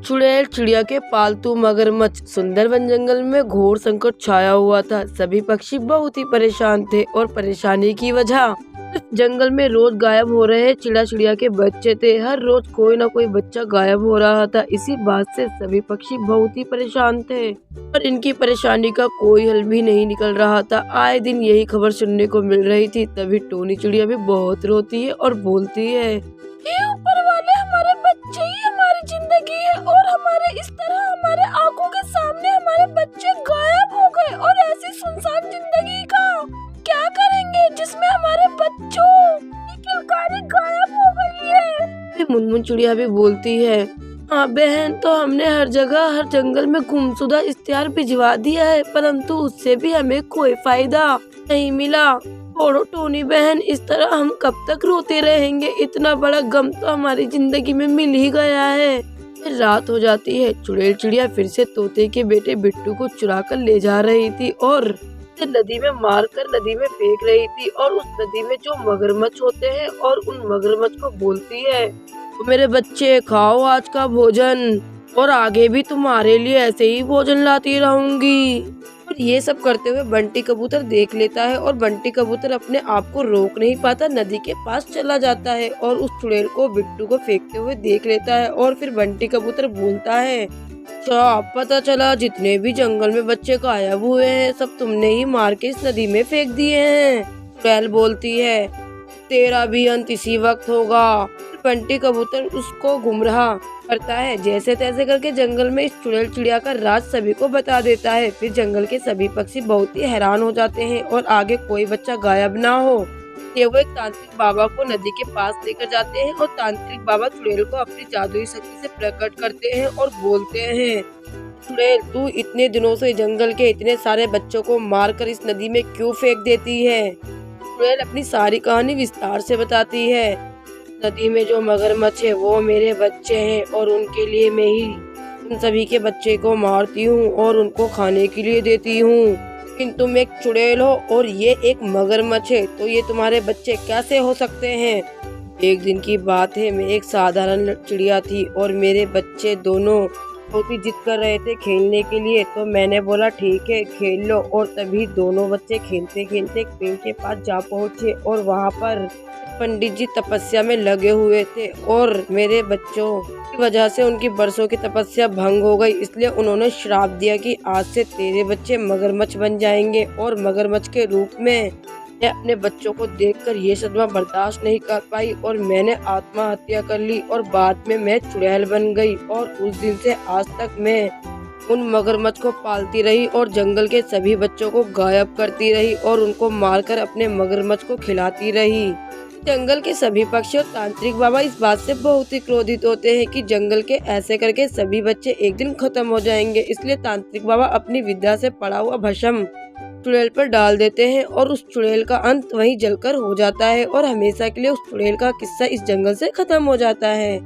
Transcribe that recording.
चुड़ैल चिड़िया के पालतू मगरमच्छ। सुंदर वन जंगल में घोर संकट छाया हुआ था। सभी पक्षी बहुत ही परेशान थे और परेशानी की वजह जंगल में रोज गायब हो रहे चिड़िया के बच्चे थे। हर रोज कोई ना कोई बच्चा गायब हो रहा था। इसी बात से सभी पक्षी बहुत ही परेशान थे और इनकी परेशानी का कोई हल भी नहीं निकल रहा था। आए दिन यही खबर सुनने को मिल रही थी। तभी टोनी चिड़िया भी बहुत रोती है और बोलती है, ये ऊपर वाले, हमारे बच्चे ही हमारी जिंदगी है और हमारे इस तरह हमारे आंखों के सामने हमारे बच्चे गायब हो गए और ऐसी सुनसान जिंदगी का क्या करेंगे जिसमें हमारे बच्चों की किलकारी गायब हो गई है। मुनमुन चिड़िया भी बोलती है, हाँ बहन, तो हमने हर जगह हर जंगल में गुमशुदा इश्तिहार भिजवा दिया है, परंतु उससे भी हमें कोई फायदा नहीं मिला। छोड़ो टोनी बहन, इस तरह हम कब तक रोते रहेंगे। इतना बड़ा गम तो हमारी जिंदगी में मिल ही गया है। फिर रात हो जाती है। चुड़ैल चिड़िया फिर से तोते के बेटे बिट्टू को चुरा कर ले जा रही थी और नदी में मारकर नदी में फेंक रही थी और उस नदी में जो मगरमच्छ होते हैं और उन मगरमच्छ को बोलती है, तो मेरे बच्चे खाओ आज का भोजन और आगे भी तुम्हारे लिए ऐसे ही भोजन लाती रहूंगी। और ये सब करते हुए बंटी कबूतर देख लेता है और बंटी कबूतर अपने आप को रोक नहीं पाता, नदी के पास चला जाता है और उस चुड़ैल को बिट्टू को फेंकते हुए देख लेता है। और फिर बंटी कबूतर बोलता है, अच्छा पता चला जितने भी जंगल में बच्चे गायब हुए हैं सब तुमने ही मार के इस नदी में फेंक दिए हैं। चुड़ैल बोलती है, तेरा भी अंत इसी वक्त होगा। बंटी कबूतर उसको गुमराह करता है। जैसे तैसे करके जंगल में इस चुड़ैल चिड़िया का राज सभी को बता देता है। फिर जंगल के सभी पक्षी बहुत ही हैरान हो जाते हैं और आगे कोई बच्चा गायब ना हो ये वो एक तांत्रिक बाबा को नदी के पास लेकर जाते हैं और तांत्रिक बाबा चुड़ैल को अपनी जादुई शक्ति से प्रकट करते हैं और बोलते हैं, चुड़ैल तू इतने दिनों से जंगल के इतने सारे बच्चों को मारकर इस नदी में क्यों फेंक देती है। चुड़ैल अपनी सारी कहानी विस्तार से बताती है। नदी में जो मगरमच्छ है वो मेरे बच्चे हैं और उनके लिए मैं ही उन सभी के बच्चे को मारती हूँ और उनको खाने के लिए देती हूँ। लेकिन तुम एक चुड़ैल हो और ये एक मगरमच्छ है, तो ये तुम्हारे बच्चे कैसे हो सकते हैं। एक दिन की बात है, मैं एक साधारण चिड़िया थी और मेरे बच्चे दोनों बहुत ही जिद कर रहे थे खेलने के लिए, तो मैंने बोला ठीक है खेल लो। और तभी दोनों बच्चे खेलते खेलते एक पेड़ के पास जा पहुँचे और वहाँ पर पंडित जी तपस्या में लगे हुए थे और मेरे बच्चों की वजह से उनकी बरसों की तपस्या भंग हो गई। इसलिए उन्होंने श्राप दिया कि आज से तेरे बच्चे मगरमच्छ बन जाएंगे। और मगरमच्छ के रूप में मैं अपने बच्चों को देखकर ये सदमा बर्दाश्त नहीं कर पाई और मैंने आत्महत्या कर ली और बाद में मैं चुड़ैल बन गई। और उस दिन से आज तक मैं उन मगरमच्छ को पालती रही और जंगल के सभी बच्चों को गायब करती रही और उनको मारकर अपने मगरमच्छ को खिलाती रही। जंगल के सभी पक्षी और तांत्रिक बाबा इस बात से बहुत ही क्रोधित होते हैं कि जंगल के ऐसे करके सभी बच्चे एक दिन खत्म हो जाएंगे। इसलिए तांत्रिक बाबा अपनी विद्या से पड़ा हुआ भस्म चुड़ैल पर डाल देते हैं और उस चुड़ैल का अंत वहीं जलकर हो जाता है और हमेशा के लिए उस चुड़ैल का किस्सा इस जंगल से खत्म हो जाता है।